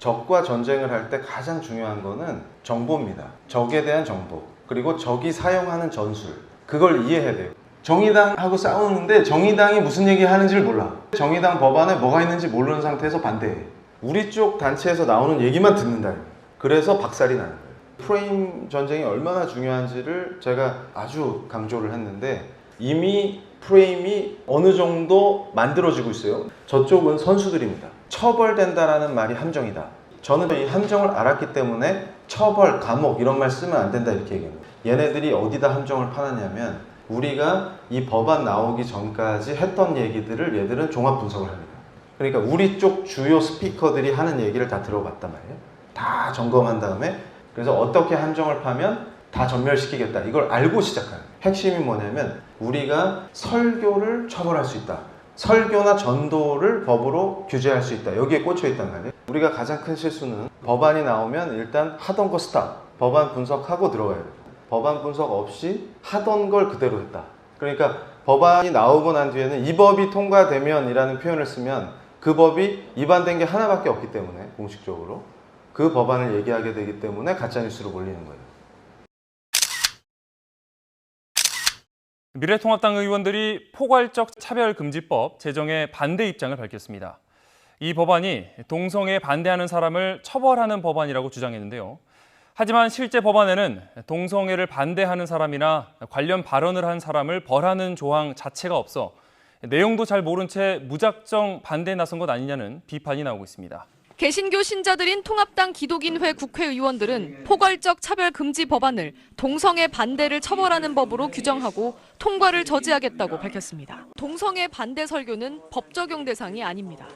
적과 전쟁을 할 때 가장 중요한 거는 정보입니다. 적에 대한 정보, 그리고 적이 사용하는 전술, 그걸 이해해야 돼요. 정의당하고 싸우는데 정의당이 무슨 얘기 하는지를 몰라. 정의당 법안에 뭐가 있는지 모르는 상태에서 반대해. 우리 쪽 단체에서 나오는 얘기만 듣는다. 그래서 박살이 나는 거예요. 프레임 전쟁이 얼마나 중요한지를 제가 아주 강조를 했는데, 이미 프레임이 어느 정도 만들어지고 있어요. 저쪽은 선수들입니다. 처벌된다라는 말이 함정이다. 저는 이 함정을 알았기 때문에 처벌, 감옥 이런 말 쓰면 안 된다 이렇게 얘기합니다. 얘네들이 어디다 함정을 파느냐면, 우리가 이 법안 나오기 전까지 했던 얘기들을 얘들은 종합 분석을 합니다. 그러니까 우리 쪽 주요 스피커들이 하는 얘기를 다 들어봤단 말이에요. 다 점검한 다음에, 그래서 어떻게 함정을 파면 다 전멸시키겠다, 이걸 알고 시작하는. 핵심이 뭐냐면, 우리가 설교를 처벌할 수 있다, 설교나 전도를 법으로 규제할 수 있다, 여기에 꽂혀 있단 말이에요. 우리가 가장 큰 실수는 법안이 나오면 일단 하던 거 스탑, 법안 분석하고 들어가야 돼요. 법안 분석 없이 하던 걸 그대로 했다. 그러니까 법안이 나오고 난 뒤에는 이 법이 통과되면 이라는 표현을 쓰면 그 법이 위반된 게 하나밖에 없기 때문에, 공식적으로 그 법안을 얘기하게 되기 때문에 가짜뉴스로 몰리는 거예요. 미래통합당 의원들이 포괄적 차별금지법 제정에 반대 입장을 밝혔습니다. 이 법안이 동성애에 반대하는 사람을 처벌하는 법안이라고 주장했는데요. 하지만 실제 법안에는 동성애를 반대하는 사람이나 관련 발언을 한 사람을 벌하는 조항 자체가 없어 내용도 잘 모른 채 무작정 반대에 나선 것 아니냐는 비판이 나오고 있습니다. 개신교 신자들인 통합당 기독인회 국회의원들은 포괄적 차별금지 법안을 동성애 반대를 처벌하는 법으로 규정하고 통과를 저지하겠다고 밝혔습니다. 동성애 반대 설교는 법 적용 대상이 아닙니다.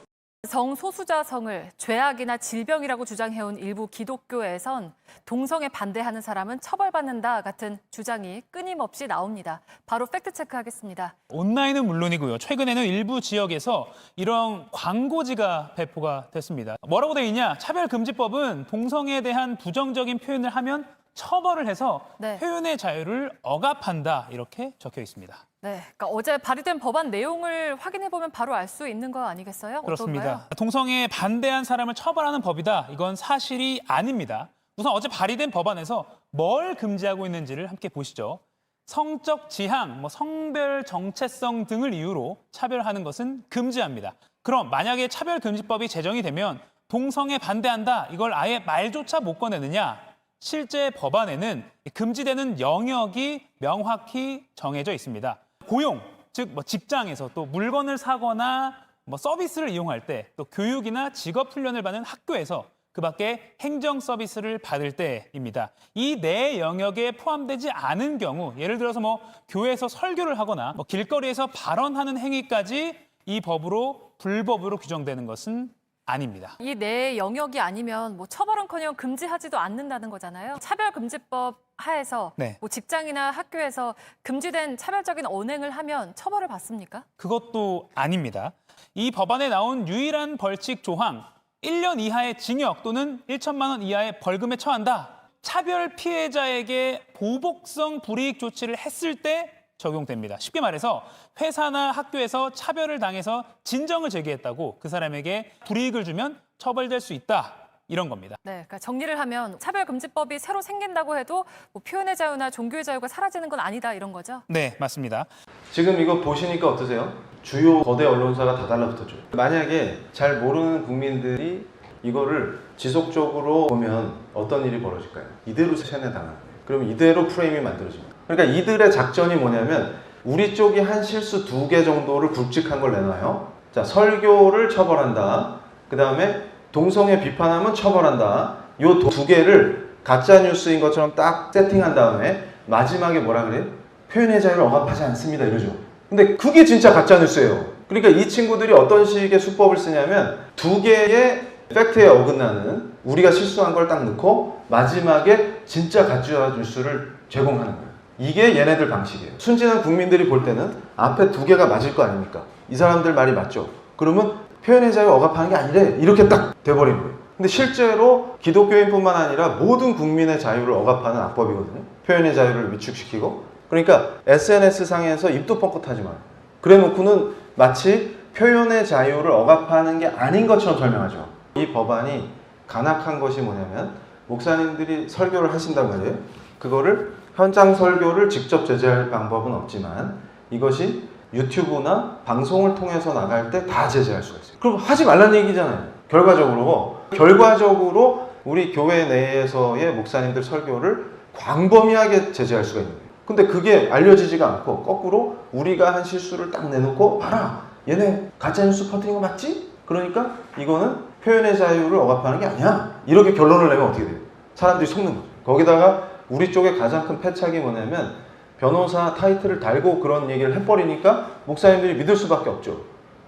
성소수자 성을 죄악이나 질병이라고 주장해온 일부 기독교에선 동성애 반대하는 사람은 처벌받는다 같은 주장이 끊임없이 나옵니다. 바로 팩트체크하겠습니다. 온라인은 물론이고요. 최근에는 일부 지역에서 이런 광고지가 배포가 됐습니다. 뭐라고 돼 있냐? 차별금지법은 동성애에 대한 부정적인 표현을 하면 처벌을 해서 표현의 자유를 억압한다, 이렇게 적혀 있습니다. 네, 그러니까 어제 발의된 법안 내용을 확인해보면 바로 알 수 있는 거 아니겠어요? 그렇습니다. 어떤가요? 동성애에 반대한 사람을 처벌하는 법이다, 이건 사실이 아닙니다. 우선 어제 발의된 법안에서 뭘 금지하고 있는지를 함께 보시죠. 성적 지향, 성별 정체성 등을 이유로 차별하는 것은 금지합니다. 그럼 만약에 차별금지법이 제정이 되면 동성애 반대한다, 이걸 아예 말조차 못 꺼내느냐? 실제 법안에는 금지되는 영역이 명확히 정해져 있습니다. 고용, 즉 직장에서, 또 물건을 사거나 서비스를 이용할 때, 또 교육이나 직업 훈련을 받는 학교에서, 그 밖에 행정 서비스를 받을 때입니다. 이 네 영역에 포함되지 않은 경우, 예를 들어서 교회에서 설교를 하거나 길거리에서 발언하는 행위까지 이 법으로 불법으로 규정되는 것은 아닙니다. 이 내 영역이 아니면 처벌은커녕 금지하지도 않는다는 거잖아요. 차별금지법 하에서 직장이나 학교에서 금지된 차별적인 언행을 하면 처벌을 받습니까? 그것도 아닙니다. 이 법안에 나온 유일한 벌칙 조항, 1년 이하의 징역 또는 1천만 원 이하의 벌금에 처한다. 차별 피해자에게 보복성 불이익 조치를 했을 때 적용됩니다. 쉽게 말해서 회사나 학교에서 차별을 당해서 진정을 제기했다고 그 사람에게 불이익을 주면 처벌될 수 있다, 이런 겁니다. 네, 그러니까 정리를 하면 차별금지법이 새로 생긴다고 해도 표현의 자유나 종교의 자유가 사라지는 건 아니다, 이런 거죠? 네, 맞습니다. 지금 이거 보시니까 어떠세요? 주요 거대 언론사가 다 달라붙었죠. 만약에 잘 모르는 국민들이 이거를 지속적으로 보면 어떤 일이 벌어질까요? 이대로 세뇌당하는 거예요. 그러면 이대로 프레임이 만들어집니다. 그러니까 이들의 작전이 뭐냐면, 우리 쪽이 한 실수 2개 정도를 굵직한 걸 내놔요. 자, 설교를 처벌한다. 그 다음에 동성애 비판하면 처벌한다. 요 2개를 가짜뉴스인 것처럼 딱 세팅한 다음에 마지막에 뭐라 그래요? 표현의 자유를 억압하지 않습니다, 이러죠. 근데 그게 진짜 가짜뉴스예요. 그러니까 이 친구들이 어떤 식의 수법을 쓰냐면, 2개의 팩트에 어긋나는, 우리가 실수한 걸 딱 넣고 마지막에 진짜 가짜뉴스를 제공하는 거예요. 이게 얘네들 방식이에요. 순진한 국민들이 볼 때는 앞에 2개가 맞을 거 아닙니까? 이 사람들 말이 맞죠? 그러면 표현의 자유 억압하는 게 아니래, 이렇게 딱 돼버린 거예요. 근데 실제로 기독교인뿐만 아니라 모든 국민의 자유를 억압하는 악법이거든요. 표현의 자유를 위축시키고. 그러니까 SNS 상에서 입도 뻥끗하지 마. 그래 놓고는 마치 표현의 자유를 억압하는 게 아닌 것처럼 설명하죠. 이 법안이 간악한 것이 뭐냐면 목사님들이 설교를 하신단 말이에요. 그거를 현장 설교를 직접 제재할 방법은 없지만 이것이 유튜브나 방송을 통해서 나갈 때 다 제재할 수가 있어요. 그럼 하지 말라는 얘기잖아요. 결과적으로 우리 교회 내에서의 목사님들 설교를 광범위하게 제재할 수가 있는 거예요. 근데 그게 알려지지가 않고 거꾸로 우리가 한 실수를 딱 내놓고 봐라, 얘네 가짜뉴스 퍼뜨린 거 맞지? 그러니까 이거는 표현의 자유를 억압하는 게 아니야, 이렇게 결론을 내면 어떻게 돼요? 사람들이 속는 거죠. 거기다가 우리 쪽에 가장 큰 패착이 뭐냐면 변호사 타이틀을 달고 그런 얘기를 해버리니까 목사님들이 믿을 수밖에 없죠.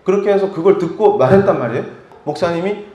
그렇게 해서 그걸 듣고 말했단 말이에요. 목사님이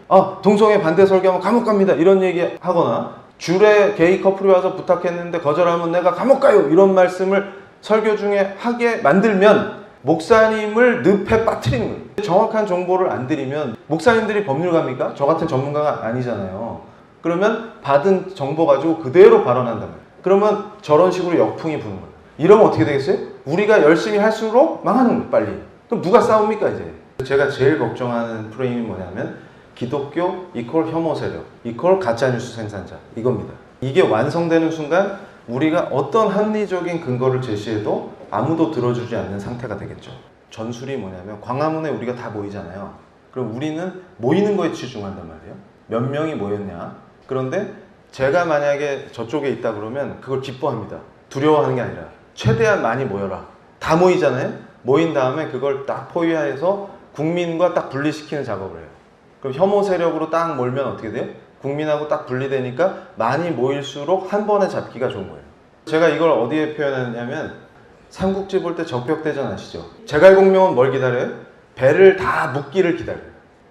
동성애 반대 설교하면 감옥 갑니다 이런 얘기 하거나, 줄에 게이 커플이 와서 부탁했는데 거절하면 내가 감옥 가요 이런 말씀을 설교 중에 하게 만들면 목사님을 늪에 빠뜨리는 거예요. 정확한 정보를 안 드리면 목사님들이 법률가입니까? 저 같은 전문가가 아니잖아요. 그러면 받은 정보 가지고 그대로 발언한단 말이에요. 그러면 저런 식으로 역풍이 부는 거예요. 이러면 어떻게 되겠어요? 우리가 열심히 할수록 망하는 거예요, 빨리. 그럼 누가 싸웁니까, 이제? 제가 제일 걱정하는 프레임이 뭐냐면 기독교 이퀄 혐오 세력 이퀄 가짜뉴스 생산자, 이겁니다. 이게 완성되는 순간 우리가 어떤 합리적인 근거를 제시해도 아무도 들어주지 않는 상태가 되겠죠. 전술이 뭐냐면 광화문에 우리가 다 모이잖아요. 그럼 우리는 모이는 거에 치중한단 말이에요. 몇 명이 모였냐. 그런데 제가 만약에 저쪽에 있다 그러면 그걸 기뻐합니다. 두려워하는 게 아니라 최대한 많이 모여라. 다 모이잖아요. 모인 다음에 그걸 딱 포위해서 국민과 딱 분리시키는 작업을 해요. 그럼 혐오 세력으로 딱 몰면 어떻게 돼요? 국민하고 딱 분리되니까 많이 모일수록 한 번에 잡기가 좋은 거예요. 제가 이걸 어디에 표현했냐면 삼국지 볼 때 적벽대전 아시죠? 제갈공명은 뭘 기다려요? 배를 다 묶기를 기다려요.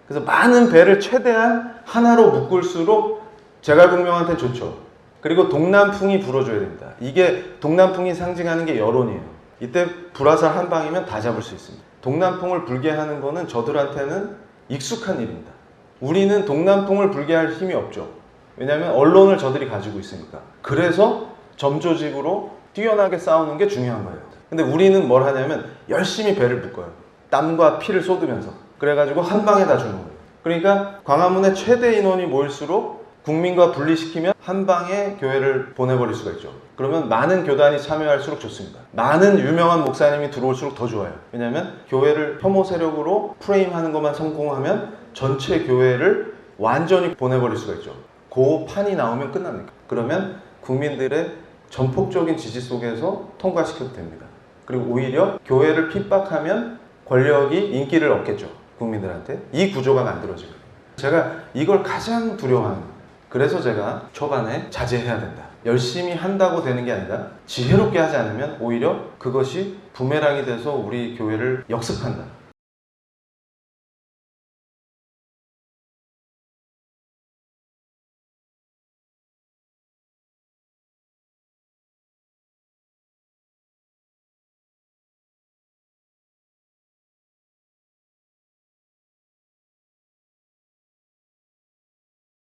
그래서 많은 배를 최대한 하나로 묶을수록 제갈공명한테는 좋죠. 그리고 동남풍이 불어줘야 됩니다. 이게 동남풍이 상징하는 게 여론이에요. 이때 불화살 한 방이면 다 잡을 수 있습니다. 동남풍을 불게 하는 거는 저들한테는 익숙한 일입니다. 우리는 동남풍을 불게 할 힘이 없죠. 왜냐하면 언론을 저들이 가지고 있으니까. 그래서 점조직으로 뛰어나게 싸우는 게 중요한 거예요. 근데 우리는 뭘 하냐면 열심히 배를 묶어요. 땀과 피를 쏟으면서. 그래가지고 한 방에 다 주는 거예요. 그러니까 광화문에 최대 인원이 모일수록 국민과 분리시키면 한 방에 교회를 보내버릴 수가 있죠. 그러면 많은 교단이 참여할수록 좋습니다. 많은 유명한 목사님이 들어올수록 더 좋아요. 왜냐하면 교회를 혐오 세력으로 프레임하는 것만 성공하면 전체 교회를 완전히 보내버릴 수가 있죠. 그 판이 나오면 끝납니다. 그러면 국민들의 전폭적인 지지 속에서 통과시켜도 됩니다. 그리고 오히려 교회를 핍박하면 권력이 인기를 얻겠죠. 국민들한테. 이 구조가 만들어지거든요. 제가 이걸 가장 두려워하는 거예요. 그래서 제가 초반에 자제해야 된다. 열심히 한다고 되는 게 아니라 지혜롭게 하지 않으면 오히려 그것이 부메랑이 돼서 우리 교회를 역습한다.